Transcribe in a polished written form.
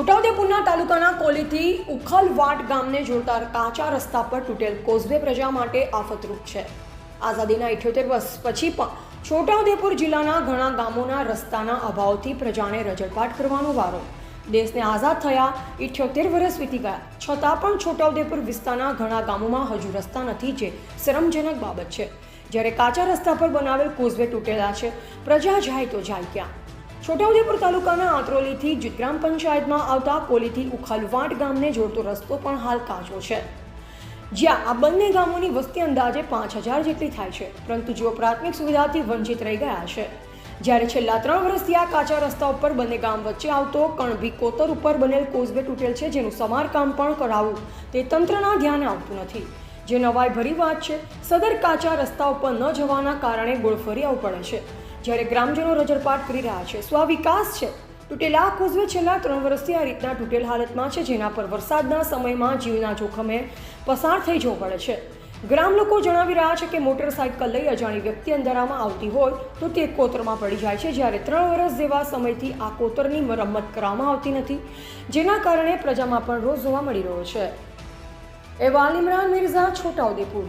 છોટાઉદેપુરના તાલુકાના કોલીથી ઉખલવાટ ગામને જોડતા કાચા રસ્તા પર તૂટેલ કોઝવે પ્રજા માટે આફતરૂપ છે। આઝાદીના 78 વર્ષ પછી પણ છોટાઉદેપુર જિલ્લાના ઘણા ગામોના રસ્તાના અભાવથી પ્રજાને રજળપાટ કરવાનો વારો। દેશને આઝાદ થયા 78 વર્ષ વીતી ગયા છતાં પણ છોટાઉદેપુર વિસ્તારના ઘણા ગામોમાં હજુ રસ્તા નથી, જે શરમજનક બાબત છે। જ્યારે કાચા રસ્તા પર બનાવેલ કોઝવે તૂટેલા છે, પ્રજા જાય તો જાય ક્યાં? છોટાઉદેપુર તાલુકાના આંત્રોલીથી જીત ગ્રામ પંચાયતમાં આવતા કોલીથી ઉખલવાટ ગામને જોડતો રસ્તો પણ હાલ કાચો છે, જ્યાં આ બંને ગામોની વસ્તી અંદાજે 5000 જેટલી થાય છે, પરંતુ જેઓ પ્રાથમિક સુવિધાથી વંચિત રહી ગયા છે। જ્યારે છેલ્લા 3 વર્ષથી આ કાચા રસ્તા ઉપર બંને ગામ વચ્ચે આવતો કણભી કોતર ઉપર બનેલ કોઝવે તૂટેલ છે, જેનું સમારકામ પણ કરાવવું તે તંત્રના ધ્યાને આવતું નથી, જે નવાઈ ભરી વાત છે। સદર કાચા રસ્તા ઉપર ન જવાના કારણે ગોળફરી આવવું પડે છે, જ્યારે ગ્રામજનો રજળપાટ કરી રહ્યા છે। સ્વ વિકાસ છે। તૂટેલા કોઝવે છેલ્લા 3 વર્ષથી આ રીતના તૂટેલ હાલતમાં છે, જેના પર વરસાદના સમયમાં જીવના જોખમે પસાર થઈ જવું પડે છે। ગ્રામ લોકો જણાવી રહ્યા છે કે મોટરસાઇકલ લઈ અજાણી વ્યક્તિ અંધારામાં આવતી હોય તો તે કોતરમાં પડી જાય છે, જ્યારે 3 વર્ષ જેવા સમયથી આ કોતરની મરમ્મત કરવામાં આવતી નથી, જેના કારણે પ્રજામાં પણ રોષ જોવા મળી રહ્યો છે। એવા ઇમરાન મિર્ઝા, છોટાઉદેપુર।